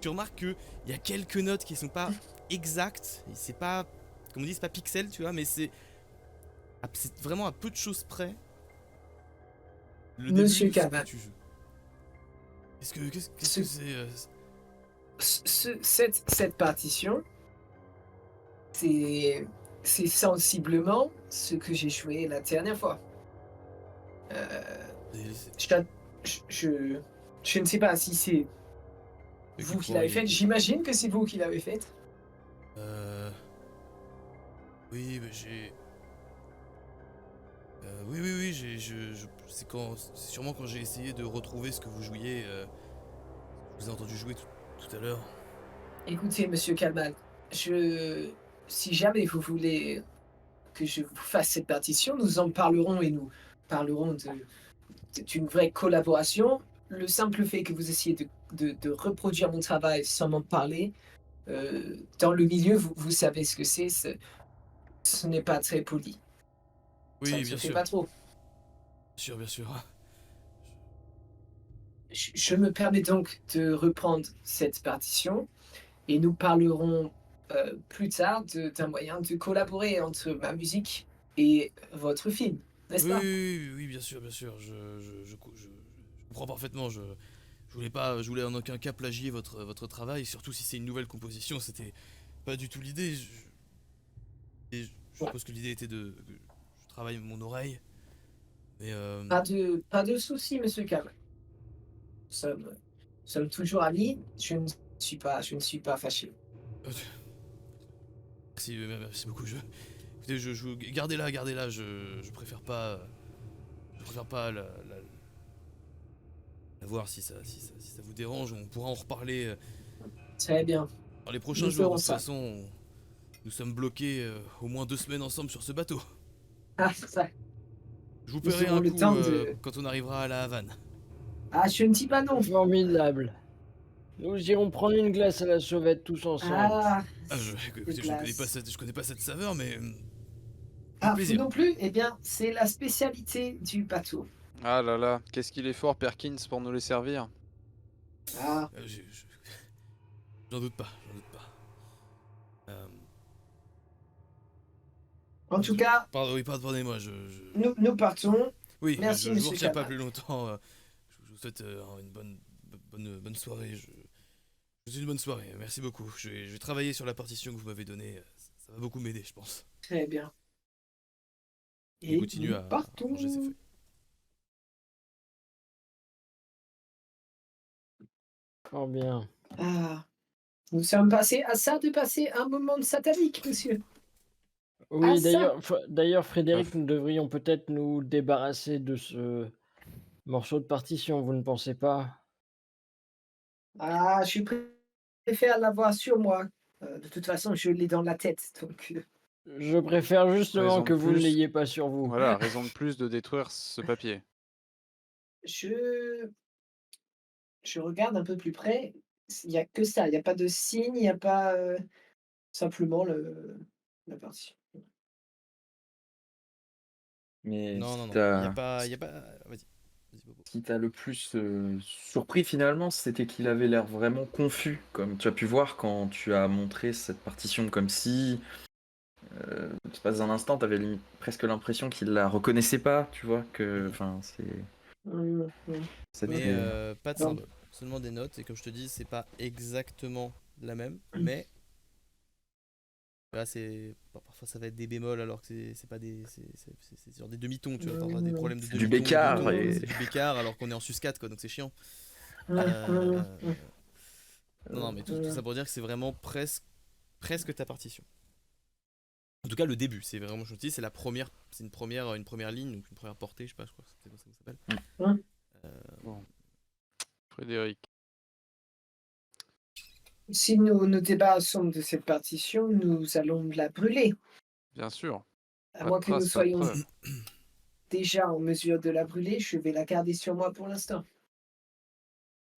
tu remarques qu'il y a quelques notes qui sont pas exactes. Et c'est pas, comme on dit, c'est pas pixel, tu vois, mais c'est vraiment à peu de choses près le début Monsieur de ce que Calvat, tu joues. Qu'est-ce que ce- c'est cette partition, c'est c'est sensiblement ce que j'ai joué la dernière fois. Euh, je, je, je- je ne sais pas si c'est vous Écoute, qui bon, l'avez faite. J'imagine que c'est vous qui l'avez faite. euh, oui, mais j'ai. Oui, c'est sûrement quand j'ai essayé de retrouver ce que vous jouiez. Je vous ai entendu jouer tout à l'heure. Écoutez, Monsieur Calmal, si jamais vous voulez que je vous fasse cette partition, nous en parlerons et nous parlerons d'une vraie collaboration. Le simple fait que vous essayez de reproduire mon travail sans m'en parler, dans le milieu, vous savez ce que c'est, ce n'est pas très poli. Ça Oui, ne se bien fait sûr. pas trop. Bien sûr. Je me permets donc de reprendre cette partition et nous parlerons plus tard d'un moyen de collaborer entre ma musique et votre film, n'est-ce pas? Oui, bien sûr, bien sûr. Je comprends parfaitement. Je voulais en aucun cas plagier votre travail, surtout si c'est une nouvelle composition. C'était pas du tout l'idée. Je suppose que l'idée était que je travaille mon oreille. Mais Pas de souci, Monsieur Cam. Nous sommes toujours amis. Je ne suis pas fâché. euh, merci beaucoup. Écoutez, gardez-la. Je préfère pas la voir si ça vous dérange. On pourra en reparler Très bien. dans les prochains Nous jours. De ferons toute ça. façon, nous sommes bloqués au moins 2 semaines ensemble sur ce bateau. Ah, ça. Je vous Nous paierai aurons un le coup temps de. quand on arrivera à la Havane. Ah, je ne dis pas non. Formidable. Nous irons prendre une glace à la sauvette tous ensemble. Ah, Écoutez, cette glace. je connais pas cette saveur, mais avec Ah, vous plaisir. non plus? Eh bien, c'est la spécialité du bateau. Ah là là, qu'est-ce qu'il est fort, Perkins, pour nous les servir. Ah, Euh, j'ai- je- J'en doute pas, j'en doute pas. Euh, en tout cas, oui, pardonnez-moi, nous partons. Oui, Merci, je vous Monsieur retiens pas Calvat. plus longtemps. Je vous souhaite une bonne soirée. Je vous souhaite une bonne soirée. Merci beaucoup. Je vais travailler sur la partition que vous m'avez donnée. Ça va beaucoup m'aider, je pense. Très bien. Il Et continue nous à ranger ses partons. feuilles. Fort bien. Ah, nous sommes passés à ça de passer un moment satanique, monsieur. À Oui, ça. d'ailleurs, Frédéric, nous devrions peut-être nous débarrasser de ce morceau de partition, vous ne pensez pas? Ah, préfère l'avoir sur moi. De toute façon, je l'ai dans la tête, donc Je préfère justement Raison que de vous ne plus. l'ayez pas sur vous. Voilà, raison de plus de détruire ce papier. je je regarde un peu plus près. Il y a que ça, il y a pas de signe, il y a pas, simplement la partie. Mais ce qui Non. t'a Il y a pas. Vas-y. Vas-y, Bobo. ce qui t'a le plus, surpris finalement, c'était qu'il avait l'air vraiment confus, comme tu as pu voir quand tu as montré cette partition comme si, l'espace d'un instant, tu avais presque l'impression qu'il la reconnaissait pas, tu vois? Enfin, Mmh mh. c'était Mais pas de Non. symbole. Seulement des notes. Et comme je te dis, c'est pas exactement la même. Mais là, parfois ça va être des bémols alors que c'est pas des. C'est sur des demi-tons, tu vois. T'auras des problèmes de c'est du demi-tons, de Bécard tons. et C'est du bécart alors qu'on est en sus-4, quoi. Donc c'est chiant. Mmh, mmh, Euh, mmh. non, mais tout ça pour dire que c'est vraiment presque ta partition. En tout cas, le début, c'est vraiment gentil. C'est une première ligne, donc une première portée, je sais pas, je crois que c'est comme ça que ça s'appelle. Mmh. Bon. Frédéric. Si nous nous débarrassons de cette partition, nous allons la brûler, Bien sûr. à Pas de moins que nous traces, pas de soyons preuves. déjà en mesure de la brûler, je vais la garder sur moi pour l'instant.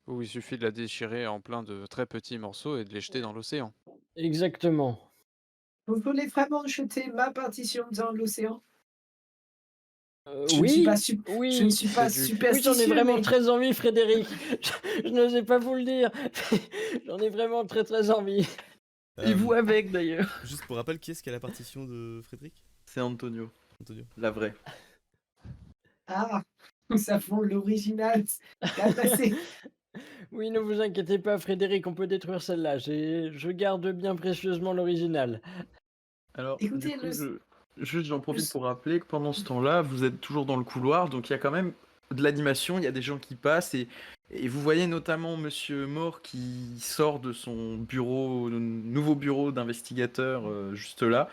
Ou il suffit de la déchirer en plein de très petits morceaux et de les jeter dans l'océan. Exactement. Vous voulez vraiment jeter ma partition dans l'océan? Je ne suis Oui, pas je ne oui, suis pas C'est du- oui, superstitieux, j'en ai vraiment mais très envie, Frédéric. Je n'osais pas vous le dire. J'en ai vraiment très très envie. Et vous avec d'ailleurs. Juste pour rappel, qui est-ce qui a la partition de Frédéric C'est Antonio, Antonio. la vraie. ah, nous avons l'original. Bien passé. Oui, ne vous inquiétez pas, Frédéric, on peut détruire celle-là. Je garde bien précieusement l'original. Alors, Écoutez, du coup, le juste j'en profite le pour rappeler que pendant ce temps-là, vous êtes toujours dans le couloir, donc il y a quand même de l'animation, il y a des gens qui passent, et vous voyez notamment Monsieur Moore qui sort de son bureau, nouveau bureau d'investigateur juste là,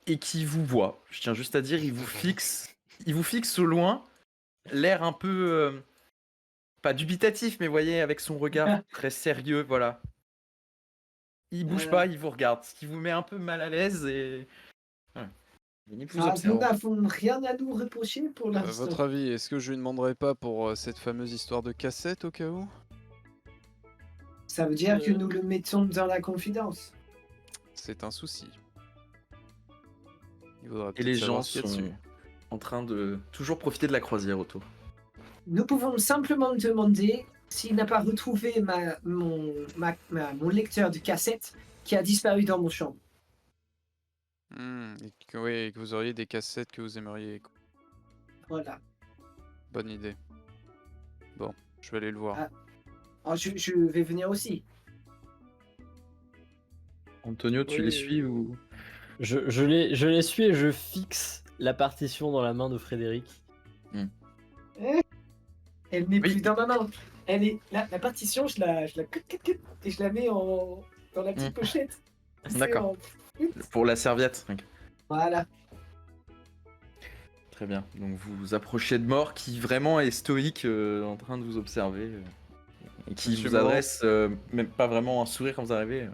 et qui vous voit. Je tiens juste à dire, il vous fixe au loin, l'air un peu, pas dubitatif, mais vous voyez, avec son regard très sérieux, voilà. Il bouge pas, il vous regarde, ce qui vous met un peu mal à l'aise et voilà. Il vous nous observe. n'avons rien à nous reprocher pour À l'instant. votre avis, est-ce que je lui demanderai pas pour cette fameuse histoire de cassette au cas où? Ça veut dire que nous le mettons dans la confidence. C'est un souci. Il faudra Et peut-être les savoir gens ce qu'il y a sont dessus. en train de toujours profiter de la croisière autour. Nous pouvons simplement demander s'il n'a pas retrouvé mon lecteur de cassette qui a disparu dans mon chambre. Et que vous auriez des cassettes que vous aimeriez. Voilà. Bonne idée. Bon, je vais aller le voir. Ah. Alors, je vais venir aussi. Antonio, tu Oui, les suis ou Je les suis et je fixe la partition dans la main de Frédéric. Elle n'est Oui. plus dans ma main. Elle est la partition, je la cut, et je la mets dans la petite pochette. C'est D'accord. Pour la serviette. Ok. Voilà. Très bien. Donc vous vous approchez de Mort qui vraiment est stoïque en train de vous observer et qui Monsieur vous Mort. adresse même pas vraiment un sourire quand vous arrivez.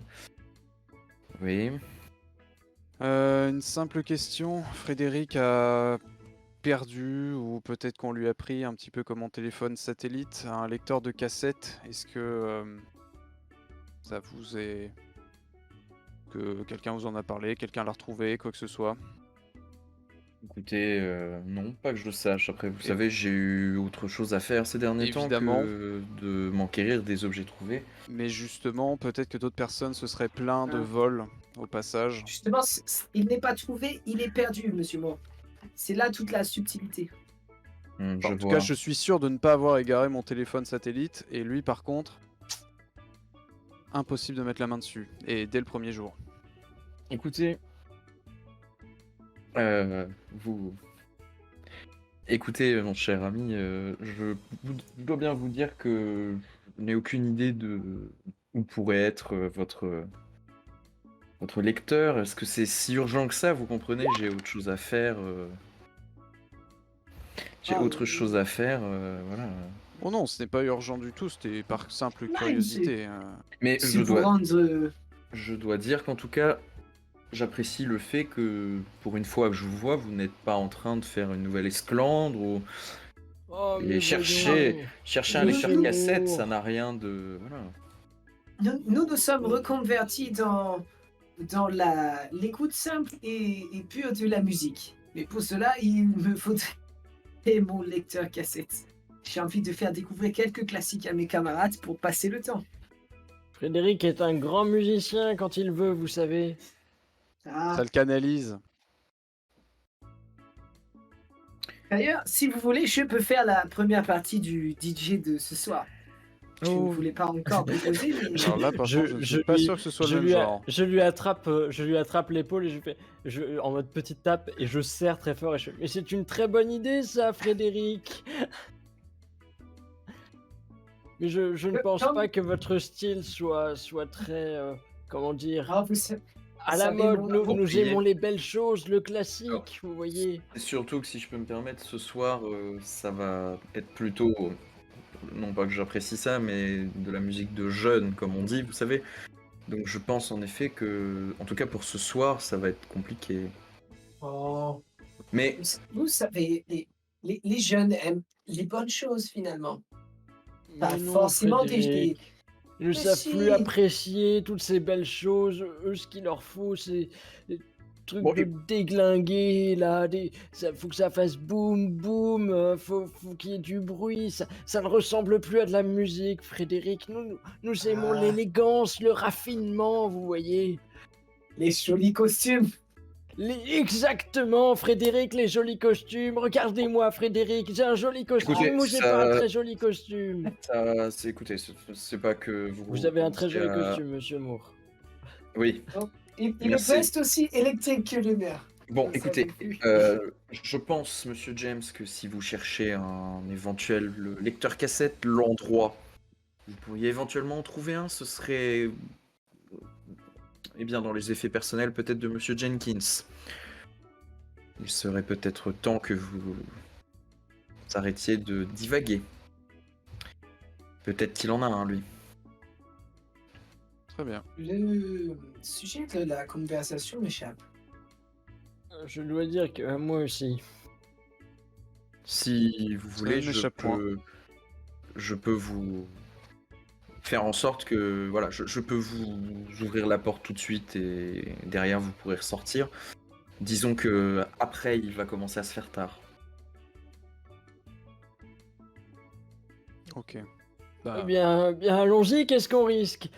Oui. Une simple question. Frédéric a perdu, ou peut-être qu'on lui a pris un petit peu comme mon téléphone satellite, un lecteur de cassette. Est-ce que ça vous est... que quelqu'un vous en a parlé, quelqu'un l'a retrouvé, quoi que ce soit? Écoutez, non, pas que je le sache. Après, vous Et- savez, j'ai eu autre chose à faire ces derniers temps Évidemment. que de m'enquérir des objets trouvés. Mais justement, peut-être que d'autres personnes se seraient plaints de Ah. vol au passage. Justement, il n'est pas trouvé, il est perdu, monsieur Moore. C'est là toute la subtilité. Je En tout vois. cas, je suis sûr de ne pas avoir égaré mon téléphone satellite, et lui, par contre, impossible de mettre la main dessus, et dès le premier jour. Écoutez, vous... Écoutez, mon cher ami, je dois bien vous dire que je n'ai aucune idée de où pourrait être votre lecteur. Est-ce que c'est si urgent que ça? Vous comprenez, j'ai autre chose à faire. J'ai Ah, autre chose à faire, voilà. Oh non, ce n'est pas urgent du tout, c'était par simple Ouais, curiosité. Mais Si vous rendre... je dois dire qu'en tout cas, j'apprécie le fait que, pour une fois que je vous vois, vous n'êtes pas en train de faire une nouvelle esclandre ou Oh, Et mais chercher- voyons. chercher un Mais lecteur oui. cassette, ça n'a rien de... Voilà. Nous sommes reconvertis dans l'écoute simple et pure de la musique. Mais pour cela, il me faudrait mon lecteur cassette. J'ai envie de faire découvrir quelques classiques à mes camarades pour passer le temps. Frédéric est un grand musicien quand il veut, vous savez. Ah. Ça le canalise. D'ailleurs, si vous voulez, je peux faire la première partie du DJ de ce soir. Je ne voulais pas encore proposer, mais... Alors là, par Je- contre, je ne je suis pas lui- sûr que ce soit je le même lui, genre. je lui attrape l'épaule et en mode petite tape et je serre très fort et je fais, mais c'est une très bonne idée ça, Frédéric. Mais je ne pense Tom- pas que votre style soit très comment dire Ah, vous savez- à la savez, mode. mon Nous approprié. aimons les belles choses, le classique, vous voyez. Et surtout que si je peux me permettre, ce soir, ça va être plutôt, non pas que j'apprécie ça, mais de la musique de jeunes, comme on dit, vous savez. Donc je pense en effet que, en tout cas pour ce soir, ça va être compliqué. Oh. Mais Vous savez, les jeunes aiment les bonnes choses, finalement. Pas Mais non, forcément Frédéric. Ils ne Mais savent si. plus apprécier toutes ces belles choses. Eux, ce qu'il leur faut, c'est truc Bon, de déglinguer là, faut que ça fasse boum boum, faut qu'il y ait du bruit, ça ne ressemble plus à de la musique, Frédéric. Nous aimons Ah. l'élégance, le raffinement, vous voyez. Les jolis costumes. Exactement, Frédéric, les jolis costumes. Regardez-moi, Frédéric, j'ai un joli costume Écoutez, ou j'ai ça- pas un très joli costume? Écoutez, c'est pas que Vous avez un très joli commencez à- costume, monsieur Moore. Oui. Il Merci. reste aussi électrique que le mien. Bon, Ça écoutez, non plus. je pense, monsieur James, que si vous cherchez un éventuel lecteur cassette, l'endroit où vous pourriez éventuellement en trouver un, ce serait eh bien dans les effets personnels peut-être de monsieur Jenkins. Il serait peut-être temps que vous arrêtiez de divaguer. Peut-être qu'il en a un, lui. Très bien. Le sujet de la conversation m'échappe. Je dois dire que moi aussi. Si vous voulez, m'échappe point. je peux vous faire en sorte que voilà, je peux vous ouvrir la porte tout de suite et derrière vous pourrez ressortir. Disons que après il va commencer à se faire tard. Ok. Eh Bah, bien, allons-y, qu'est-ce qu'on risque?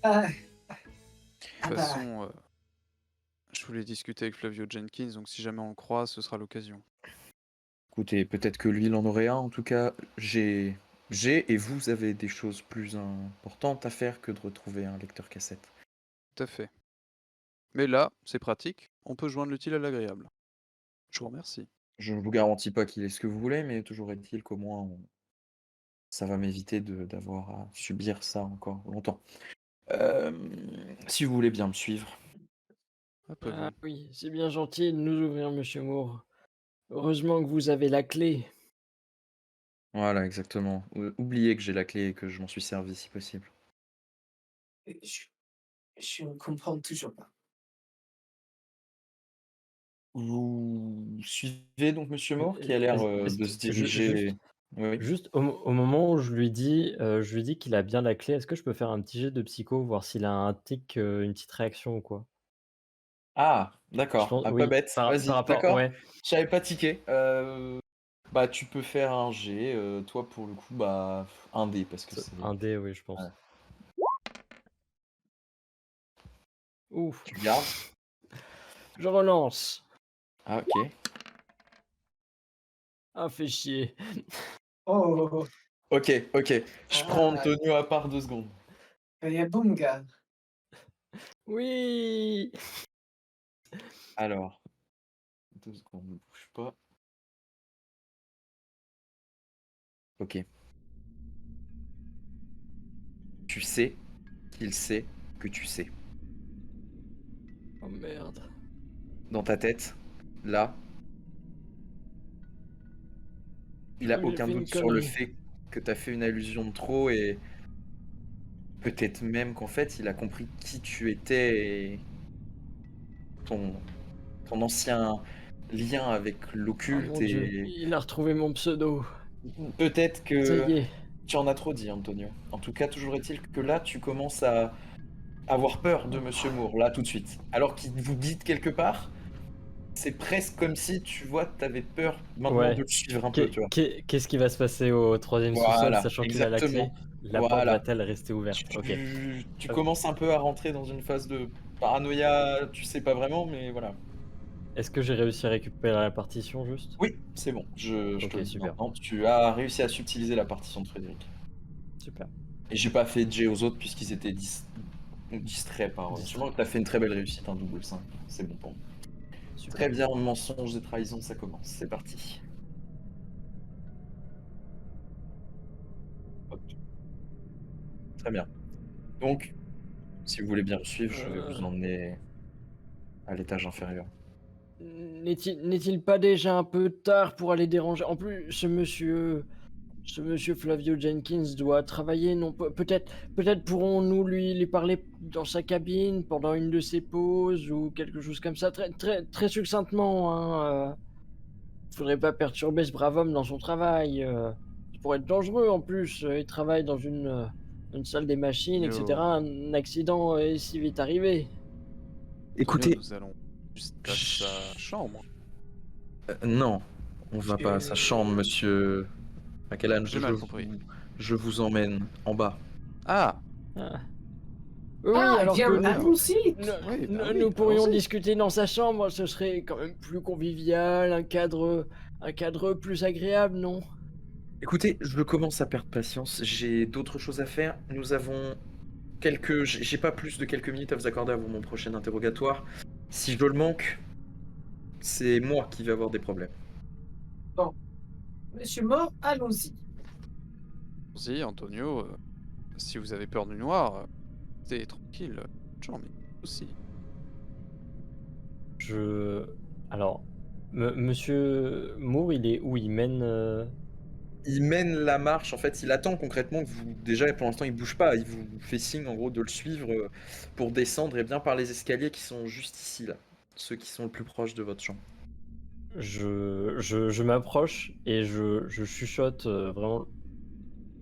Ah, de ah toute bah, façon, je voulais discuter avec Flavio Jenkins, donc si jamais on le croise, ce sera l'occasion. Écoutez, peut-être que lui il en aurait un. En tout cas, j'ai et vous avez des choses plus importantes à faire que de retrouver un lecteur cassette. Tout à fait. Mais là, c'est pratique, on peut joindre l'utile à l'agréable. Je vous remercie. Je ne vous garantis pas qu'il est ce que vous voulez, mais toujours est-il qu'au moins ça va m'éviter d'avoir à subir ça encore longtemps. Si vous voulez bien me suivre. Hop, à Ah vous. oui, c'est bien gentil de nous ouvrir, monsieur Moore. Heureusement que vous avez la clé. Voilà, exactement. Oubliez que j'ai la clé et que je m'en suis servi si possible. je ne comprends toujours pas. Vous suivez donc Monsieur Moore qui a l'air de se Juste, diriger. Oui. juste au moment où je lui dis qu'il a bien la clé, est-ce que je peux faire un petit jet de psycho, voir s'il a un tic, une petite réaction ou quoi? Ah, Je d'accord. pense, Ah, pas oui, bête. par Vas-y, rapport, d'accord. ouais. Je savais pas tiqué. Bah, tu peux faire un G. Toi, pour le coup, bah, un dé parce que c'est. Un dé, oui, je pense. Ouais. Ouf, Tu gardes. je relance. Ah, ok. Ah, fait chier. Oh, Ok. Je prends Ah. Antonio à part 2 secondes. Bunga. Oui! Alors, 2 secondes, ne bouge pas. Ok. Tu sais qu'il sait que tu sais. Oh merde. Dans ta tête, là, il a J'ai aucun fait une doute sur le connerie. fait que tu as fait une allusion de trop et peut-être même qu'en fait il a compris qui tu étais et ton ancien lien avec Oh l'occulte mon Dieu, et il a retrouvé mon pseudo. peut-être Ça que y est. tu en as trop dit, Antonio. En tout cas, toujours est-il que là tu commences à avoir peur de Monsieur Moore, là tout de suite. Alors qu'il vous guide quelque part, c'est presque comme si tu vois, t'avais peur maintenant Ouais. de le suivre un peu, tu vois. Qu'est-ce qui va se passer au troisième sous-sol, Voilà, sachant qu'il a la clé? exactement. La porte Voilà. va-t-elle rester ouverte? Ok. Tu commences un peu à rentrer dans une phase de paranoïa, tu sais pas vraiment, mais voilà. Est-ce que j'ai réussi à récupérer la partition juste? Oui, c'est bon, je te Ok, le dis super. maintenant. Tu as réussi à subtiliser la partition de Frédéric. Super. Et j'ai pas fait de jet aux autres puisqu'ils étaient distraits par. Sûrement que t'as fait une très belle réussite, un double 5. C'est bon pour moi. Super. Très bien, mensonge et trahison, ça commence. C'est parti. Hop. Très bien. Donc, si vous voulez bien me suivre, je vais vous emmener à l'étage inférieur. N'est-il pas déjà un peu tard pour aller déranger? En plus, ce monsieur Flavio Jenkins doit travailler, non? Peut-être pourrons-nous lui parler dans sa cabine pendant une de ses pauses ou quelque chose comme ça, très succinctement, hein. Faudrait pas perturber ce brave homme dans son travail. Ça pourrait être dangereux en plus. Il travaille dans une salle des machines, Yo. etc. Un accident est si vite arrivé. Écoutez, Nous allons jusqu'à sa chambre. Non, on va pas à sa chambre, monsieur McAllan. J'ai mal compris. Je vous emmène en bas. Ah, Ah. Oui, Ah, alors bien, que allons-y. oui, bah oui, nous pourrions allons-y. discuter dans sa chambre, ce serait quand même plus convivial, un cadre plus agréable, non? Écoutez, je commence à perdre patience. J'ai d'autres choses à faire. Nous avons j'ai pas plus de quelques minutes à vous accorder avant mon prochain interrogatoire. Si je le manque, c'est moi qui vais avoir des problèmes. Monsieur Mort, allons-y. si Antonio, si vous avez peur du noir, c'est tranquille. J'en ai aussi. Alors, Monsieur Moore, il est où? Il mène... Il mène la marche, en fait, il attend concrètement que vous. Déjà, pour l'instant, il bouge pas. Il vous fait signe, en gros, de le suivre pour descendre et bien par les escaliers qui sont juste ici, là. Ceux qui sont le plus proches de votre chambre. Je m'approche et je chuchote vraiment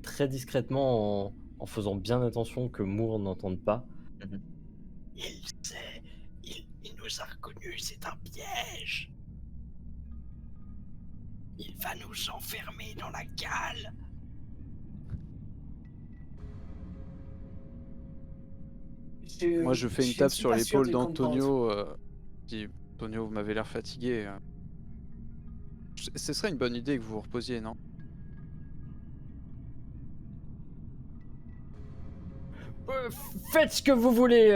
très discrètement en faisant bien attention que Moore n'entende pas. Mhm. Il sait, il nous a reconnus, c'est un piège. Il va nous enfermer dans la cale. Moi, je fais une ne tape suis sur pas sûr l'épaule de comprendre. d'Antonio. Dit Antonio, vous m'avez l'air fatigué. Ce serait une bonne idée que vous vous reposiez, non? Faites ce que vous voulez.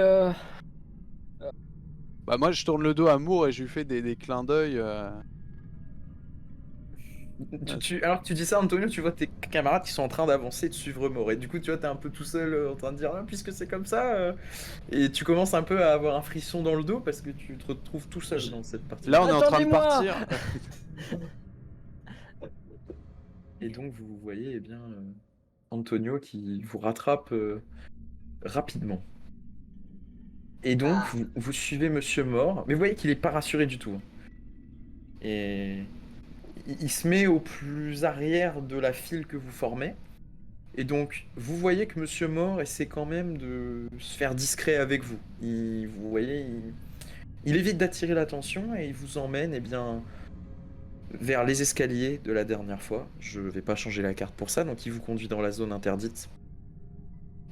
Bah moi, je tourne le dos à Moore et je lui fais des clins d'œil. Alors que tu dis ça, Antonio, tu vois tes camarades qui sont en train d'avancer et de suivre Mort. Et du coup, tu vois, t'es un peu tout seul en train de dire, ah, puisque c'est comme ça. Et tu commences un peu à avoir un frisson dans le dos parce que tu te retrouves tout seul dans cette partie. Là, on est en train de Attendez-moi. partir. Et donc, vous voyez, eh bien, Antonio qui vous rattrape rapidement. Et donc, vous suivez Monsieur Mort, mais vous voyez qu'il est pas rassuré du tout. hein. Et il se met au plus arrière de la file que vous formez. Et donc, vous voyez que Monsieur Mort essaie quand même de se faire discret avec vous. Vous voyez, il évite d'attirer l'attention et il vous emmène eh bien, vers les escaliers de la dernière fois. Je vais pas changer la carte pour ça, donc il vous conduit dans la zone interdite.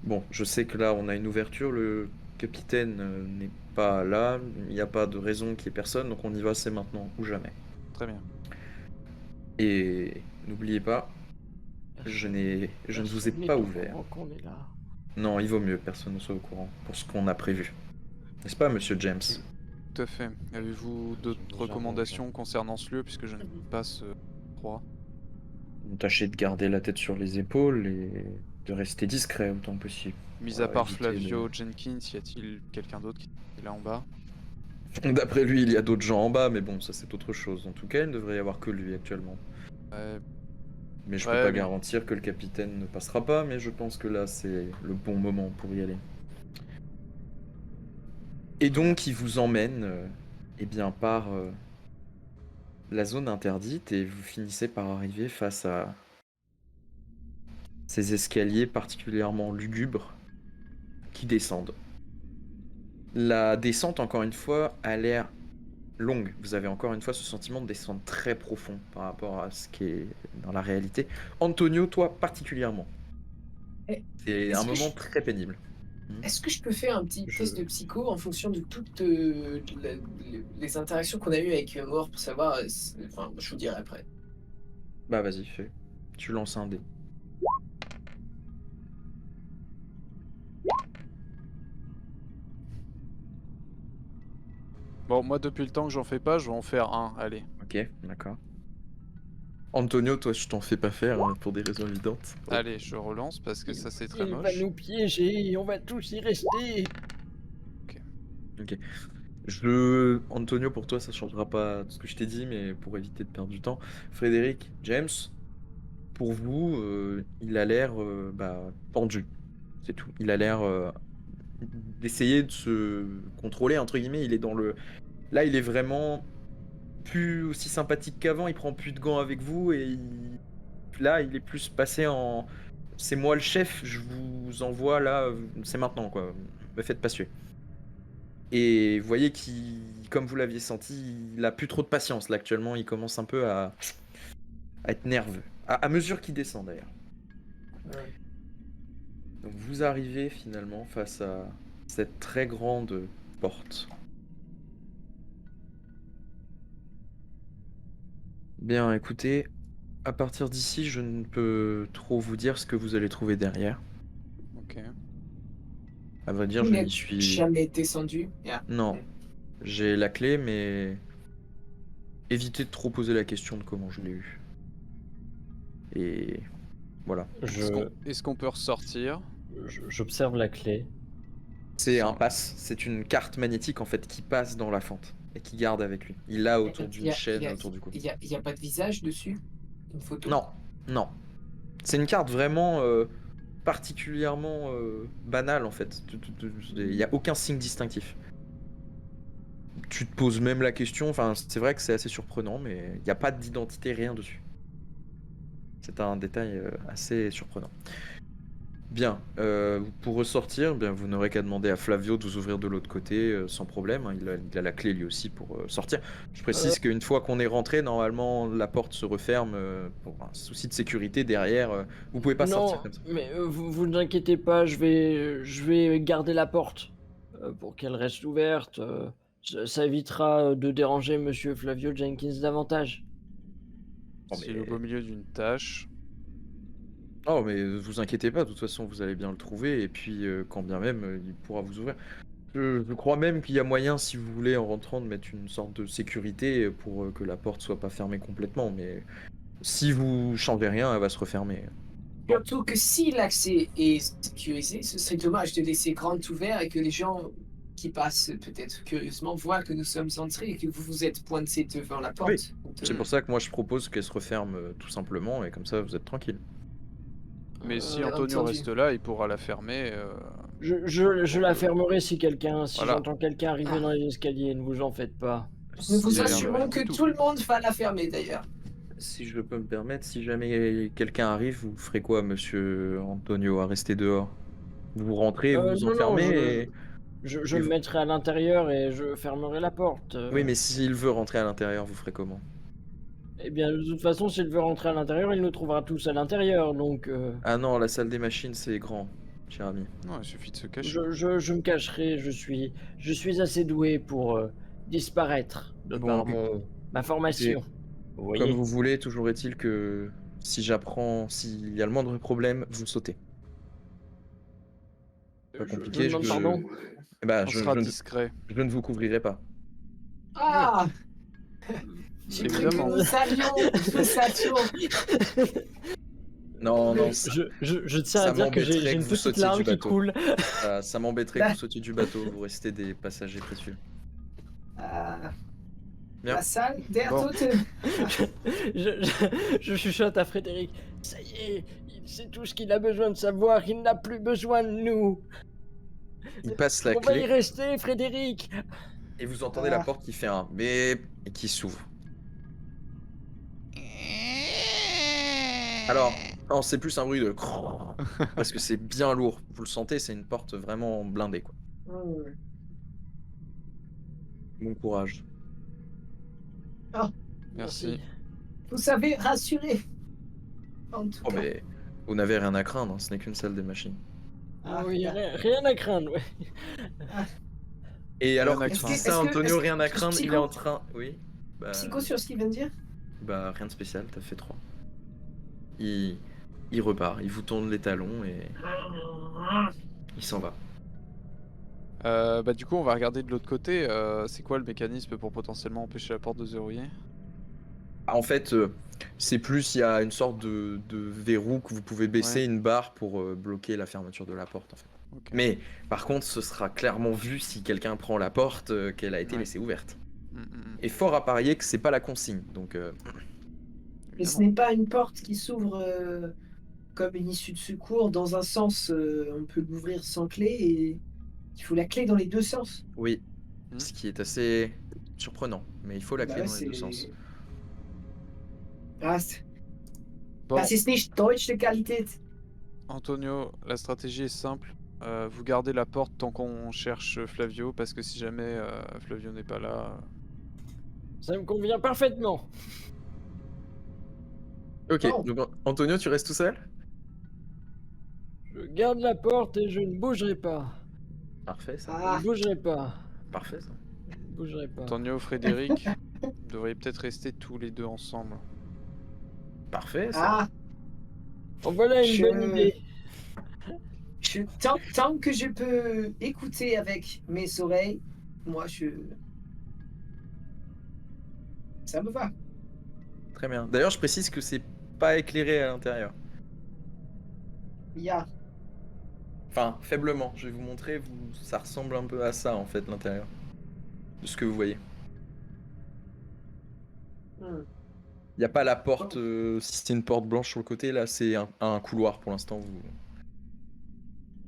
Bon, je sais que là, on a une ouverture, le capitaine n'est pas là, il n'y a pas de raison qu'il y ait personne, donc on y va, c'est maintenant ou jamais. Très bien. Et n'oubliez pas, je ne vous ai pas ouvert. Qu'on est là. Non, il vaut mieux que personne ne soit au courant pour ce qu'on a prévu. N'est-ce pas, monsieur James? Tout à fait. Avez-vous d'autres recommandations concernant ce lieu, puisque je ne pas ce 3? Tâchez de garder la tête sur les épaules et de rester discret autant que possible. Mis Voilà, à part évitez Flavio Jenkins, y a-t-il quelqu'un d'autre qui est là en bas? D'après lui, il y a d'autres gens en bas, mais bon, ça c'est autre chose. En tout cas, il ne devrait y avoir que lui actuellement. Mais je peux pas garantir que le capitaine ne passera pas, mais je pense que là c'est le bon moment pour y aller. Et donc il vous emmène eh bien, par la zone interdite et vous finissez par arriver face à ces escaliers particulièrement lugubres qui descendent. La descente, encore une fois, a l'air longue. Vous avez encore une fois ce sentiment de descente très profond par rapport à ce qui est dans la réalité. Antonio, toi particulièrement. C'est un moment très pénible. Est-ce que je peux faire un petit test de psycho en fonction de toutes les interactions qu'on a eues avec Mort pour savoir... Enfin, je vous dirai après. Bah vas-y, fais. Tu lances un dé. Bon, moi depuis le temps que j'en fais pas, je vais en faire un, allez. Ok, d'accord. Antonio, toi, je t'en fais pas faire hein, pour des raisons évidentes. Allez, je relance parce que ça c'est très Il moche. va nous piéger, on va tous y rester. Ok. Antonio, pour toi, ça changera pas ce que je t'ai dit, mais pour éviter de perdre du temps. Frédéric, James, pour vous, il a l'air pendu. C'est tout. Il a l'air d'essayer de se contrôler, entre guillemets. Il est dans le... Là, il est vraiment plus aussi sympathique qu'avant. Il prend plus de gants avec vous et là, il est plus passé en... C'est moi le chef, je vous envoie là, c'est maintenant, quoi. Me faites pas suer. Et vous voyez qu'il, comme vous l'aviez senti, il a plus trop de patience. Là, actuellement, il commence un peu à être nerveux. À mesure qu'il descend, d'ailleurs. Ouais. Donc vous arrivez finalement face à cette très grande porte. Bien, écoutez, à partir d'ici, je ne peux trop vous dire ce que vous allez trouver derrière. Ok. À vrai dire, Vous je n'y n'êtes suis... jamais descendu. Yeah. Non, j'ai la clé, mais évitez de trop poser la question de comment je l'ai eu. Et voilà. Est-ce qu'on peut ressortir? J'observe la clé. C'est un pass, c'est une carte magnétique en fait qui passe dans la fente et qui garde avec lui. Il l'a autour d'une chaîne autour du cou. Il y a pas de visage dessus? Une photo? Non, non. C'est une carte vraiment particulièrement banale en fait. Il n'y a aucun signe distinctif. Tu te poses même la question, enfin c'est vrai que c'est assez surprenant, mais il n'y a pas d'identité, rien dessus. C'est un détail assez surprenant. Bien, pour ressortir, bien, vous n'aurez qu'à demander à Flavio de vous ouvrir de l'autre côté sans problème. Hein, il a la clé lui aussi pour sortir. Je précise qu'une fois qu'on est rentré, normalement la porte se referme pour un souci de sécurité derrière. Vous pouvez pas sortir comme ça. Mais vous ne inquiétez pas, je vais garder la porte pour qu'elle reste ouverte. Ça évitera de déranger Monsieur Flavio Jenkins davantage. Oh, S'il est mais... au beau milieu d'une tâche. Oh, mais vous inquiétez pas, de toute façon vous allez bien le trouver et puis quand bien même il pourra vous ouvrir. Je crois même qu'il y a moyen, si vous voulez, en rentrant, de mettre une sorte de sécurité pour que la porte soit pas fermée complètement. Mais si vous changez rien, elle va se refermer. Surtout que si l'accès est sécurisé, ce serait dommage de laisser grand ouvert et que les gens qui passent peut-être curieusement voient que nous sommes entrés et que vous vous êtes pointés devant la porte. Oui. C'est pour ça que moi je propose qu'elle se referme tout simplement et comme ça vous êtes tranquille. Mais si Bien Antonio entendu. reste là, il pourra la fermer. Je la fermerai si Voilà. j'entends quelqu'un arriver dans les escaliers, ne vous en faites pas. Nous vous Si- assurons du que tout. tout le monde va la fermer d'ailleurs. Si je peux me permettre, si jamais quelqu'un arrive, vous ferez quoi, monsieur Antonio, à rester dehors? Vous rentrez, vous vous Non, enfermez et... je Et me vous- mettrai à l'intérieur et je fermerai la porte. Oui, mais s'il veut rentrer à l'intérieur, vous ferez comment? Eh bien, de toute façon, s'il veut rentrer à l'intérieur, il nous trouvera tous à l'intérieur, donc Ah non, la salle des machines, c'est grand, cher ami. Non, il suffit de se cacher. je me cacherai. Je suis assez doué pour disparaître de Bon, par ma formation. Vous voyez. Comme vous voulez, toujours est-il que si j'apprends, s'il y a le moindre problème, vous sautez. Pas Je compliqué, demande pardon. Eh ben, On sera discret. je ne vous couvrirai pas. Ah, j'ai cru que Évidemment. nous savions. Non, non, Je tiens ça à dire que j'ai m'embêterait une que vous petite sautiez larme du qui bateau. coule. ça m'embêterait que vous sautiez du bateau, vous restez des passagers précieux. Ah, Bien. la salle d'air Bon. toute. Je chuchote à Frédéric. Ça y est, il sait tout ce qu'il a besoin de savoir. Il n'a plus besoin de nous. Il passe la On va y clé rester, Frédéric. et vous entendez la porte qui fait un bip et qui s'ouvre. Alors, non, c'est plus un bruit de parce que c'est bien lourd. Vous le sentez, c'est une porte vraiment blindée, quoi. Bon courage. Merci. Vous savez rassurer. En tout Oh, cas. mais vous n'avez rien à craindre, hein, ce n'est qu'une salle des machines. Ah, Oui, rien à craindre, ouais. Et alors, à il dit craindre. ça, Antonio, rien à craindre, il est en Psycho train. Oui. Bah, Psycho sur ce qu'il vient de dire. bah rien de spécial, t'as fait 3. Il repart, il vous tourne les talons et il s'en va. Bah du coup, on va regarder de l'autre côté. C'est quoi le mécanisme pour potentiellement empêcher la porte de se verrouiller? En fait, c'est plus, il y a une sorte de verrou que vous pouvez baisser, Ouais. une barre pour bloquer la fermeture de la porte, en fait. Ok. Mais par contre, ce sera clairement vu si quelqu'un prend la porte qu'elle a été Ouais. laissée ouverte. Mm, mm. Et fort à parier que c'est pas la consigne, donc Mais ce Évidemment. n'est pas une porte qui s'ouvre comme une issue de secours. Dans un sens, on peut l'ouvrir sans clé et il faut la clé dans les deux sens. oui. Hmm. Ce qui est assez surprenant, mais il faut la Bah clé ouais, dans les deux sens. Ah, Bon, das ist nicht deutsche Qualität. Antonio, la stratégie est simple. Vous gardez la porte tant qu'on cherche Flavio, parce que si jamais Flavio n'est pas là... Ça me convient parfaitement. Ok, Bon. donc Antonio, tu restes tout seul? Je garde la porte et je ne bougerai pas. Parfait, ça. Je Ah, ne bougerai pas. Parfait, ça. Je ne bougerai pas. Antonio, Frédéric, vous devriez peut-être rester tous les deux ensemble. Parfait, ça. ah, Oh, voilà une Je- bonne idée. tant que je peux écouter avec mes oreilles, moi, ça me va. Très bien. D'ailleurs, je précise que c'est pas éclairé à l'intérieur. Il y a. Enfin, faiblement. Je vais vous montrer, ça ressemble un peu à ça, en fait, l'intérieur. De ce que vous voyez. Hmm. Il n'y a pas la porte, si c'est une porte blanche sur le côté, là, c'est un couloir pour l'instant.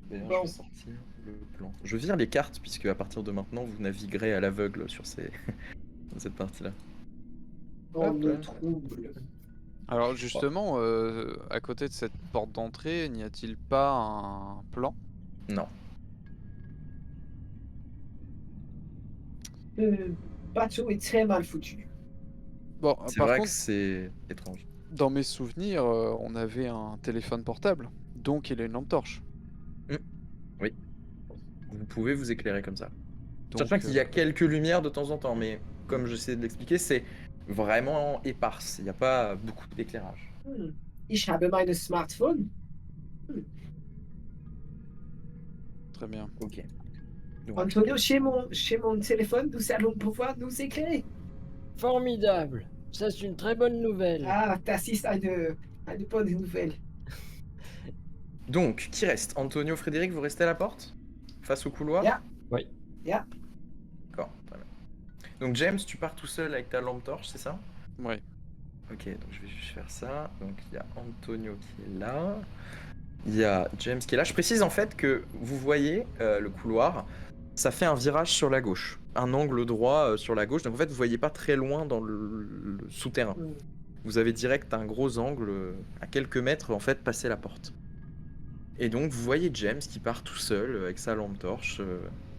D'ailleurs, Bon. je vais sortir le plan. Je vire les cartes, puisque à partir de maintenant, vous naviguerez à l'aveugle sur dans cette partie-là. On Hop me là. trouble. Alors justement, à côté de cette porte d'entrée, n'y a-t-il pas un plan? Non. Le bateau est très mal foutu. Bon, C'est par vrai contre, que c'est étrange. dans mes souvenirs, on avait un téléphone portable, donc il a une lampe torche. Vous pouvez vous éclairer comme ça. Donc, Sachant qu'il y a quelques lumières de temps en temps, mais comme j'essaie de l'expliquer, c'est vraiment éparse. Il n'y a pas beaucoup d'éclairage. Hmm. Ich habe mein Smartphone. Très bien. Ok. Donc, Antonio, chez mon téléphone, nous allons pouvoir nous éclairer. Formidable. Ça, c'est une très bonne nouvelle. Ah, t'assistes à une bonne nouvelle. donc, qui reste? Antonio, Frédéric, vous restez à la porte? Face au couloir? Yeah. Oui. Yeah. D'accord, très bien. Donc James, tu pars tout seul avec ta lampe torche, c'est ça? Ouais. Ok, donc je vais juste faire ça. Donc il y a Antonio qui est là. Il y a James qui est là. Je précise en fait que vous voyez le couloir, ça fait un virage sur la gauche. Un angle droit sur la gauche. Donc en fait, vous voyez pas très loin dans le souterrain. Hmm. Vous avez direct un gros angle à quelques mètres en fait passer la porte. Et donc vous voyez James qui part tout seul avec sa lampe torche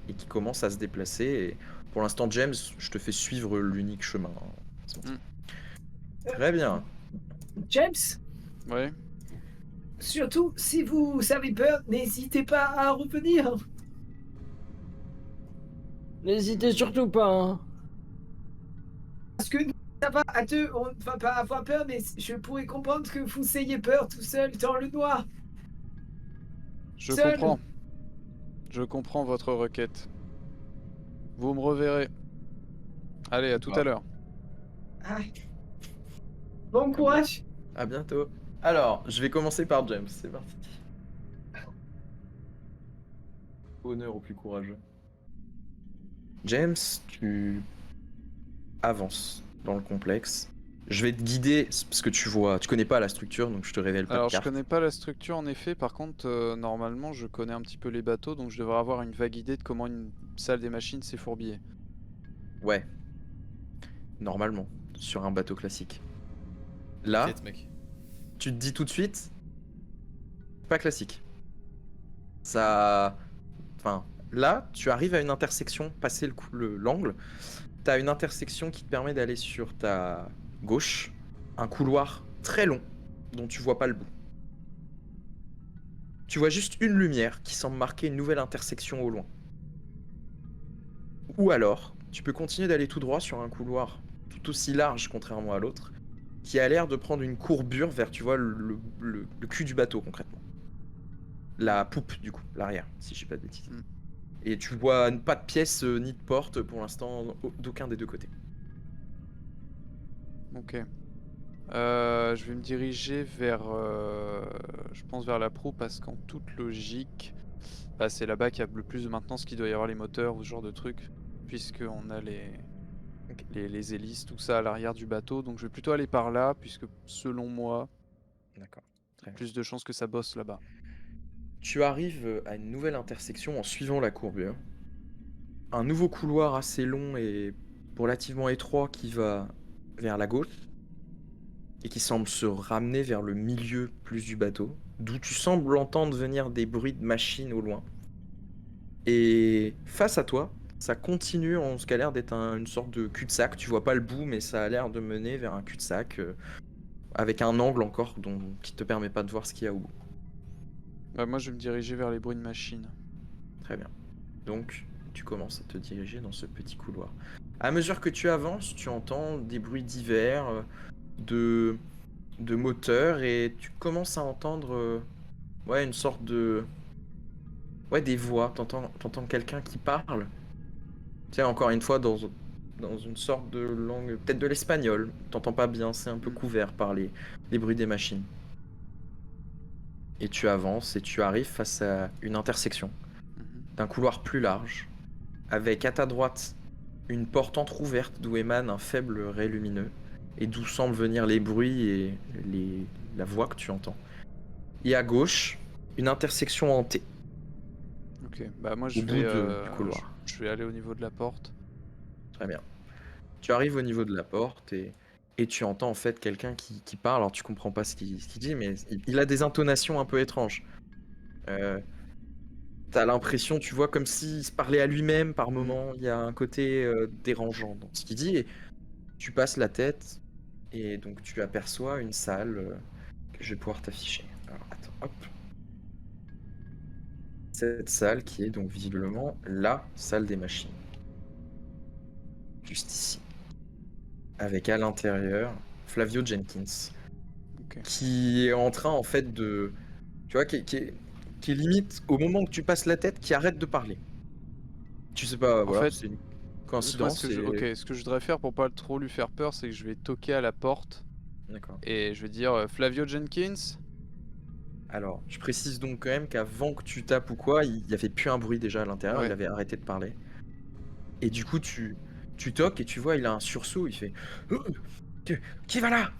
et qui commence à se déplacer. Et pour l'instant, James, je te fais suivre l'unique chemin. C'est bon. Très bien. James, Ouais. surtout si vous avez peur, n'hésitez pas à revenir. N'hésitez surtout pas, hein. Parce que ça va à deux, on ne va pas avoir peur, mais je pourrais comprendre que vous ayez peur tout seul dans le noir. Je Seul. comprends. Je comprends votre requête. Vous me reverrez. Allez, à tout à l'heure. Ah. Bon courage. À bientôt. Alors, je vais commencer par James. C'est parti. Honneur au plus courageux. James, tu avances dans le complexe. Je vais te guider parce que tu vois, tu connais pas la structure, donc je te révèle pas Alors, de je carte. connais pas la structure en effet, par contre, normalement, je connais un petit peu les bateaux, donc je devrais avoir une vague idée de comment une salle des machines s'est fourbillée. Ouais. Normalement, sur un bateau classique. Là, T'inquiète, mec. tu te dis tout de suite, pas classique. Ça, enfin, là, tu arrives à une intersection, passer l'angle, t'as une intersection qui te permet d'aller sur ta gauche, un couloir très long dont tu vois pas le bout. Tu vois juste une lumière qui semble marquer une nouvelle intersection au loin. Ou alors, tu peux continuer d'aller tout droit sur un couloir tout aussi large contrairement à l'autre, qui a l'air de prendre une courbure vers, tu vois, le cul du bateau concrètement. La poupe du coup, l'arrière, si je dis pas de bêtises. Mm. Et tu vois pas de pièce ni de porte pour l'instant d'aucun des deux côtés. Ok. Je vais me diriger vers, je pense vers la proue parce qu'en toute logique, bah, c'est là-bas qu'il y a le plus de maintenance, qu'il doit y avoir les moteurs ou ce genre de trucs, puisqu'on a les hélices, tout ça à l'arrière du bateau. Donc je vais plutôt aller par là, puisque selon moi, D'accord. Très bien. plus de chances que ça bosse là-bas. Tu arrives à une nouvelle intersection en suivant la courbure. Un nouveau couloir assez long et relativement étroit qui va vers la gauche et qui semble se ramener vers le milieu plus du bateau, d'où tu sembles entendre venir des bruits de machines au loin. Et face à toi, ça continue en ce qui a l'air d'être une sorte de cul-de-sac. Tu vois pas le bout, mais ça a l'air de mener vers un cul-de-sac avec un angle encore qui te permet pas de voir ce qu'il y a au bout. Moi, je vais me diriger vers les bruits de machine. Très bien. Donc, tu commences à te diriger dans ce petit couloir. À mesure que tu avances, tu entends des bruits divers de moteurs et tu commences à entendre une sorte de... Ouais, des voix. T'entends quelqu'un qui parle. Tu sais, encore une fois, dans une sorte de langue, peut-être de l'espagnol. T'entends pas bien, c'est un peu couvert par les bruits des machines. Et tu avances et tu arrives face à une intersection d'un couloir plus large, avec à ta droite une porte entrouverte d'où émane un faible ray lumineux, et d'où semblent venir les bruits et la voix que tu entends. Et à gauche, une intersection hantée. Ok, bah moi Au bout du couloir. Je vais aller au niveau de la porte. Très bien. Tu arrives au niveau de la porte et tu entends en fait quelqu'un qui parle. Alors tu comprends pas ce qu'il dit, mais il a des intonations un peu étranges. T'as l'impression, tu vois, comme s'il se parlait à lui-même par moments. Il y a un côté dérangeant dans ce qu'il dit. Et tu passes la tête et donc tu aperçois une salle que je vais pouvoir t'afficher. Alors attends, hop. Cette salle qui est donc visiblement la salle des machines. Juste ici. Avec à l'intérieur Flavio Jenkins. Ok. Qui est en train en fait de... Tu vois, qui est limite au moment où tu passes la tête, qui arrête de parler. Tu sais pas, En voilà, fait, c'est une Moi, coïncidence. ce que je voudrais faire pour pas trop lui faire peur, c'est que je vais toquer à la porte D'accord. et je vais dire Flavio Jenkins. Alors, je précise donc quand même qu'avant que tu tapes ou quoi, il y avait plus un bruit déjà à l'intérieur, Ouais. il avait arrêté de parler. Et du coup, tu toques et tu vois, il a un sursaut, il fait Qui va là?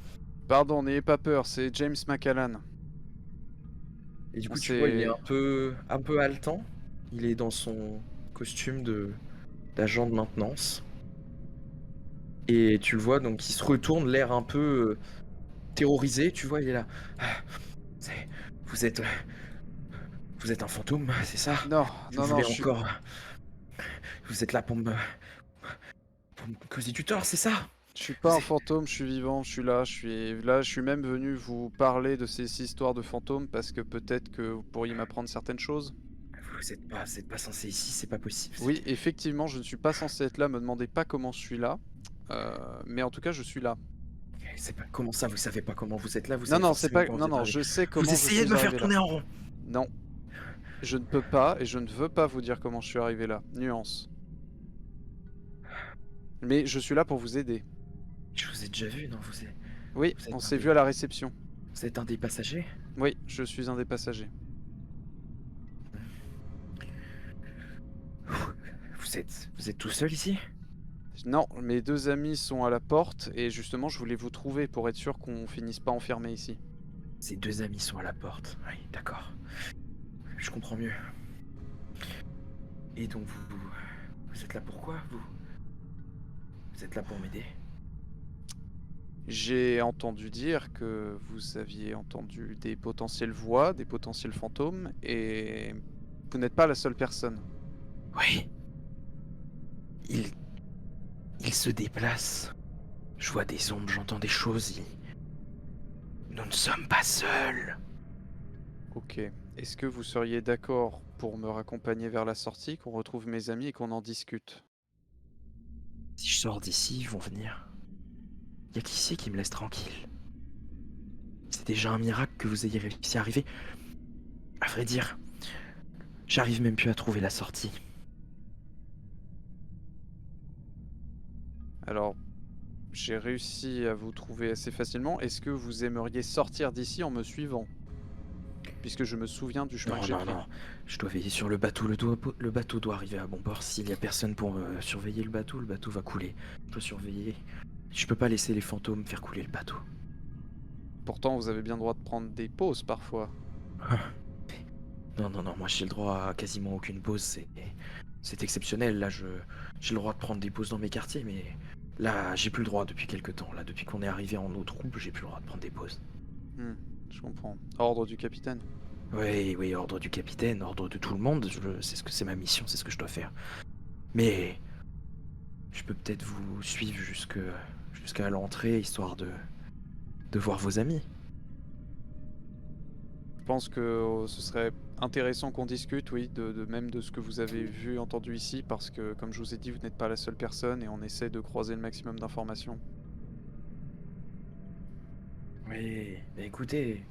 Pardon, n'ayez pas peur, c'est James McAllan. Et du coup, tu C'est- vois, il est un peu haletant. Il est dans son costume d'agent de maintenance. Et tu le vois, donc il se retourne, l'air un peu terrorisé. Tu vois, il est là. Ah, vous êtes un fantôme, c'est ça? Non, Vous non, voulez je suis... encore... Vous êtes là pour me causer du tort, c'est ça? Je suis pas un fantôme, je suis vivant, je suis là, je suis même venu vous parler de ces histoires de fantômes parce que peut-être que vous pourriez m'apprendre certaines choses. Vous êtes pas censé ici, c'est pas possible. Oui, effectivement, je ne suis pas censé être là, me demandez pas comment je suis là. Mais en tout cas, je suis là. C'est pas comment ça, vous savez pas comment vous êtes là, vous Non, savez non, c'est forcément pas... comment Non, vous êtes non, arrivé. je sais comment Vous je essayez de suis me faire arrivé tourner là. en rond. Non, je ne peux pas et je ne veux pas vous dire comment je suis arrivé là. Nuance. Mais je suis là pour vous aider. Je vous ai déjà vu, non? Oui, Vous êtes on un s'est des- vu à la réception. Vous êtes un des passagers? Oui, je suis un des passagers. Vous êtes tout seul ici? Non, mes deux amis sont à la porte et justement je voulais vous trouver pour être sûr qu'on finisse pas enfermé ici. Ces deux amis sont à la porte. Oui, d'accord. Je comprends mieux. Et donc vous êtes là pourquoi, vous êtes là pour m'aider? J'ai entendu dire que vous aviez entendu des potentielles voix, des potentiels fantômes et vous n'êtes pas la seule personne. Oui. Il se déplace. Je vois des ombres, j'entends des choses. Nous ne sommes pas seuls. Ok. Est-ce que vous seriez d'accord pour me raccompagner vers la sortie, qu'on retrouve mes amis et qu'on en discute? Si je sors d'ici, ils vont venir. Y a qui c'est qui me laisse tranquille? C'est déjà un miracle que vous ayez réussi à arriver. À vrai dire, j'arrive même plus à trouver la sortie. Alors, j'ai réussi à vous trouver assez facilement. Est-ce que vous aimeriez sortir d'ici en me suivant? Puisque je me souviens du chemin Non, que j'ai non, pris. non. Je dois veiller sur le bateau. Le bateau doit arriver à bon port. S'il y a personne pour surveiller le bateau va couler. Je dois surveiller. Je peux pas laisser les fantômes faire couler le bateau. Pourtant, vous avez bien le droit de prendre des pauses parfois. Non, moi j'ai le droit à quasiment aucune pause. C'est exceptionnel. Là, j'ai le droit de prendre des pauses dans mes quartiers, mais là, j'ai plus le droit depuis quelques temps. Là, depuis qu'on est arrivé en eau troupe, j'ai plus le droit de prendre des pauses. Je comprends. Ordre du capitaine. Oui, oui, ordre du capitaine, ordre de tout le monde. C'est ce que c'est ma mission, c'est ce que je dois faire. Mais je peux peut-être vous suivre jusqu'à l'entrée, histoire de voir vos amis. Je pense que ce serait intéressant qu'on discute, oui, même de ce que vous avez vu, entendu ici, parce que, comme je vous ai dit, vous n'êtes pas la seule personne et on essaie de croiser le maximum d'informations. Oui, bah écoutez,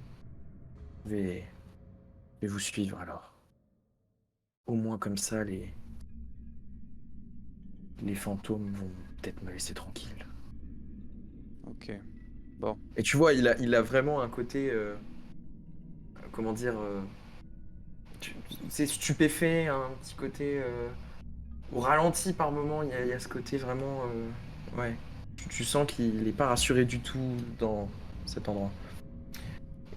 je vais vous suivre alors. Au moins comme ça, les fantômes vont peut-être me laisser tranquille. Ok. Bon. Et tu vois, il a vraiment un côté, comment dire, c'est stupéfait, un petit côté au ralenti par moment. Il y a ce côté vraiment, ouais. Tu sens qu'il n'est pas rassuré du tout dans cet endroit.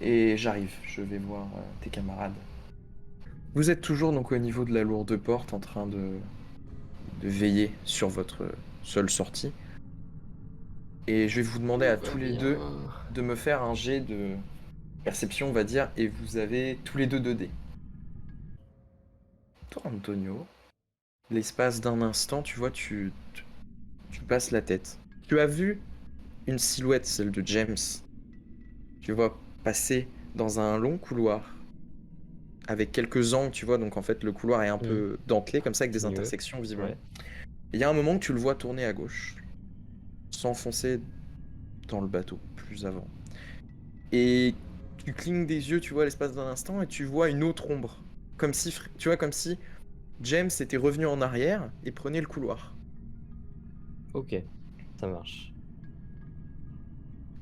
Et j'arrive, je vais voir tes camarades. Vous êtes toujours donc au niveau de la lourde porte en train de veiller sur votre seule sortie. Et je vais vous demander à tous les deux de me faire un jet de perception, on va dire, et vous avez tous les deux 2 dés. Toi, Antonio, l'espace d'un instant, tu vois, tu passes la tête. Tu as vu une silhouette, celle de James. Tu vois passer dans un long couloir avec quelques angles, tu vois, donc en fait le couloir est un peu dentelé comme ça avec des Sinueux. intersections visiblement. Ouais. Il y a un moment que tu le vois tourner à gauche, s'enfoncer dans le bateau plus avant. Et tu clignes des yeux, tu vois, l'espace d'un instant, et tu vois une autre ombre. Comme si, tu vois, comme si James était revenu en arrière et prenait le couloir. Ok, ça marche.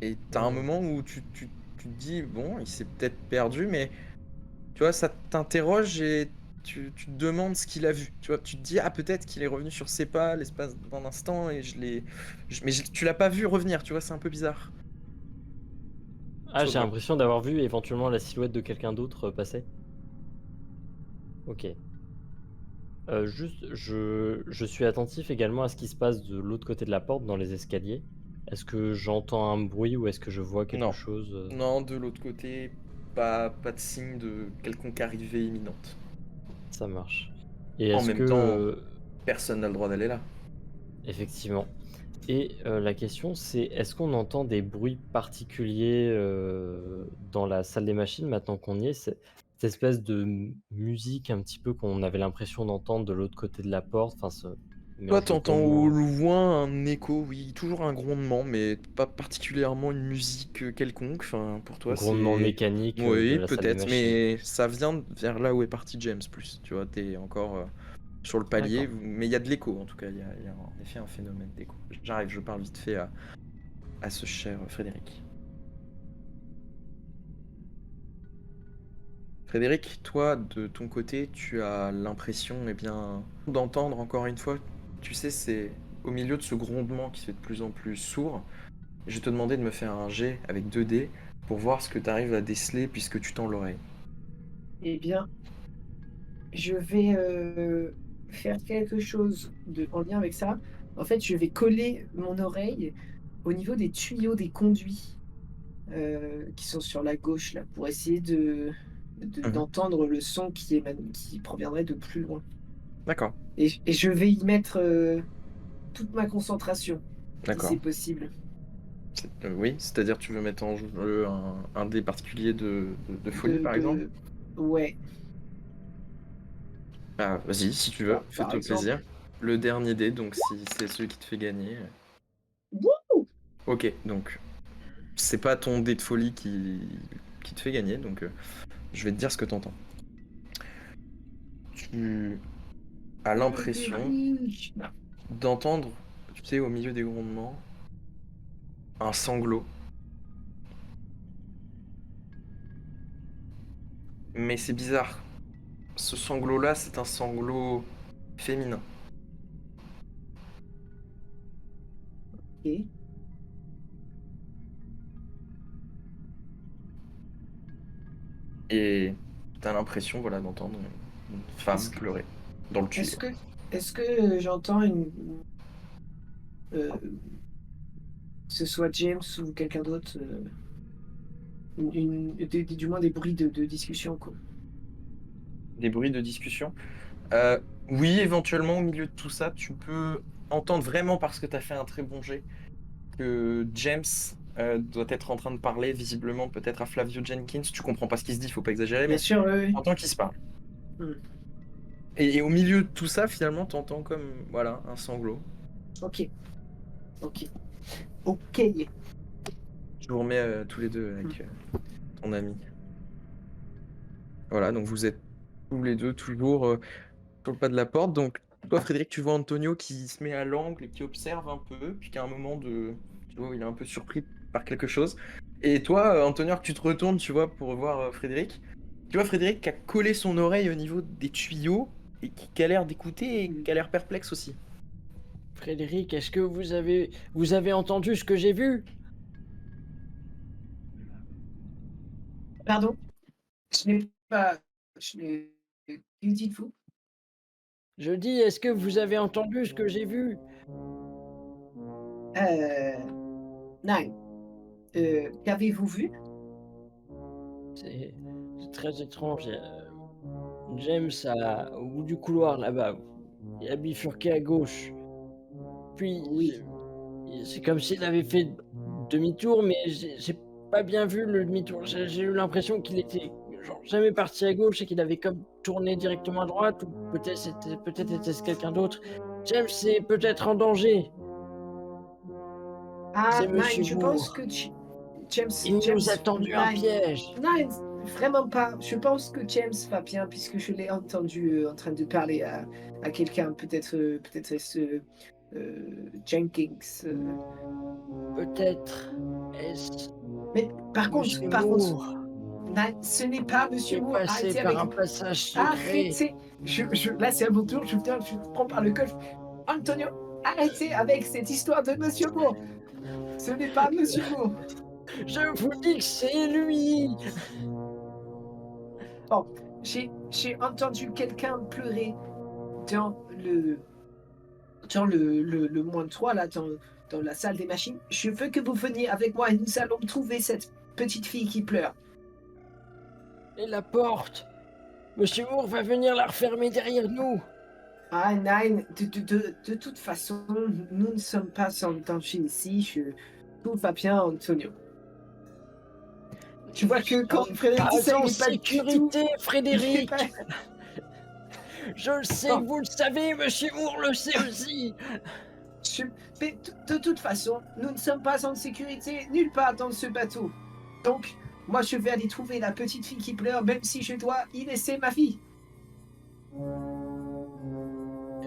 Et t'as un moment où tu te dis, bon, il s'est peut-être perdu, mais tu vois, ça t'interroge et tu te demandes ce qu'il a vu. Tu vois, tu te dis, ah, peut-être qu'il est revenu sur ses pas l'espace d'un instant et mais tu l'as pas vu revenir, tu vois, c'est un peu bizarre. Ah, j'ai Faudra- l'impression d'avoir vu éventuellement la silhouette de quelqu'un d'autre passer. Ok. Juste, je suis attentif également à ce qui se passe de l'autre côté de la porte, dans les escaliers. Est-ce que j'entends un bruit ou est-ce que je vois quelque Non. chose Non, de l'autre côté, pas de signe de quelconque arrivée imminente. Ça marche. Et En est-ce même que... temps, personne n'a le droit d'aller là. effectivement. Et la question, c'est est-ce qu'on entend des bruits particuliers dans la salle des machines maintenant qu'on y est? Cette espèce de musique un petit peu qu'on avait l'impression d'entendre de l'autre côté de la porte, enfin ce Toi, mélange de t'entends au grondements. loin un écho, oui, toujours un grondement, mais pas particulièrement une musique quelconque. Enfin, pour toi, Grondement c'est... mécanique de Oui, la salle des peut-être, machines. mais ça vient vers là où est parti James, plus. Tu vois, t'es encore sur le palier, D'accord. mais il y a de l'écho, en tout cas. Il y a en effet un phénomène d'écho. J'arrive, je parle vite fait à ce cher Frédéric. Frédéric, toi, de ton côté, tu as l'impression, eh bien, d'entendre encore une fois, tu sais, c'est au milieu de ce grondement qui se fait de plus en plus sourd. Je vais te demander de me faire un jet avec 2 dés pour voir ce que tu arrives à déceler puisque tu tends l'oreille. Eh bien, je vais faire quelque chose en lien avec ça. En fait, je vais coller mon oreille au niveau des tuyaux des conduits qui sont sur la gauche, là, pour essayer d'entendre le son qui proviendrait de plus loin. D'accord, Et je vais y mettre toute ma concentration, si d'accord. c'est possible. Oui, c'est-à-dire tu veux mettre en jeu un dé particulier de folie, par exemple? Ouais, Ah, vas-y, si tu veux, par fais-toi exemple. plaisir. Le dernier dé, donc si c'est celui qui te fait gagner. Wouh! Ok, donc c'est pas ton dé de folie qui te fait gagner, donc je vais te dire ce que t'entends. Tu as l'impression d'entendre, tu sais, au milieu des grondements, un sanglot. Mais c'est bizarre. Ce sanglot-là, c'est un sanglot féminin. Ok. Et t'as l'impression, voilà, d'entendre une femme Est-ce que, pleurer dans le tuyau. est-ce que, est-ce que j'entends que ce soit James ou quelqu'un d'autre, du moins des bruits de discussion, quoi. des bruits de discussion. Oui, éventuellement, au milieu de tout ça, tu peux entendre vraiment, parce que tu as fait un très bon jet, que James doit être en train de parler, visiblement, peut-être à Flavio Jenkins. Tu comprends pas ce qu'il se dit, faut pas exagérer, Bien mais sûr, oui. tu entends qu'il se parle. Hmm. Et au milieu de tout ça, finalement, tu entends comme, voilà, un sanglot. Ok. Ok. Je vous remets tous les deux avec ton ami. Voilà, donc vous êtes tous les deux toujours sur le pas de la porte. Donc, toi, Frédéric, tu vois Antonio qui se met à l'angle et qui observe un peu, puis qu'à un moment tu vois, il est un peu surpris par quelque chose. Et toi, Antonio, que tu te retournes, tu vois, pour voir Frédéric. Tu vois Frédéric qui a collé son oreille au niveau des tuyaux et qui a l'air d'écouter et qui a l'air perplexe aussi. Frédéric, est-ce que vous avez entendu ce que j'ai vu? Pardon? Je n'ai pas. Je n'ai. Que dites-vous? Je dis, est-ce que vous avez entendu ce que j'ai vu? Nine. Qu'avez-vous vu? C'est très étrange. James au bout du couloir là-bas. Il a bifurqué à gauche. Puis Oui. c'est comme s'il avait fait demi-tour, mais j'ai pas bien vu le demi-tour. J'ai eu l'impression qu'il était genre jamais parti à gauche et qu'il avait comme tourné directement à droite, ou peut-être était-ce quelqu'un d'autre. James est peut-être en danger. Ah, C'est Nine, Monsieur je pense Moore. que James. Il nous a tendu un Nine. piège. Nine, vraiment pas. Je pense que James va bien, puisque je l'ai entendu en train de parler à quelqu'un. Peut-être est-ce Jenkins. Peut-être est-ce Mais par contre, Monsieur Moore Nine, ce n'est pas qui Monsieur est Moore. passé Arrêtez par avec. un passage secret. Arrêtez. Là, c'est à mon tour. Je prends par le col. Antonio, arrêtez avec cette histoire de Monsieur Moore. Ce n'est pas Monsieur Moore. Je vous dis que c'est lui. Bon, j'ai entendu quelqu'un pleurer dans le moins 3, là, dans la salle des machines. Je veux que vous veniez avec moi et nous allons trouver cette petite fille qui pleure. Et la porte. Monsieur Moore va venir la refermer derrière nous. Ah, Nine, de toute façon, nous ne sommes pas en danger ici. Tout va bien, Antonio. Tu vois que quand Frédéric dit ça, en il n'est pas du tout... sécurité, il est Frédéric. pas- Je le sais, Oh. vous le savez, Monsieur Moore le sait aussi. Mais de toute façon, nous ne sommes pas en sécurité nulle part dans ce bateau. Donc, moi, je vais aller trouver la petite fille qui pleure, même si je dois y laisser ma vie.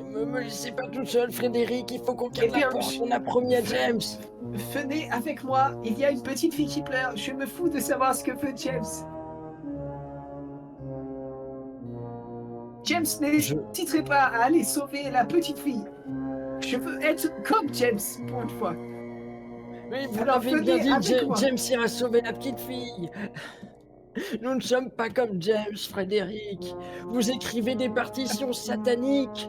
Me laissez pas tout seul, Frédéric, il faut qu'on Eh garde bien, la porte, on a promis à James. Venez avec moi, il y a une petite fille qui pleure. Je me fous de savoir ce que veut James. James n'hésiterait pas à aller sauver la petite fille. Je veux être comme James, pour une fois. Oui, vous Alors, l'avez bien venez dit, avec moi. James ira sauver la petite fille. Nous ne sommes pas comme James, Frédéric. Vous écrivez des partitions sataniques.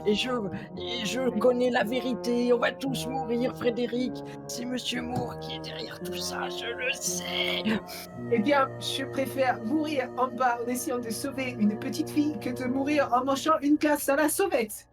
Et je connais la vérité. On va tous mourir, Frédéric. C'est Monsieur Moore qui est derrière tout ça, je le sais. Eh bien, je préfère mourir en bas en essayant de sauver une petite fille que de mourir en mangeant une glace à la sauvette.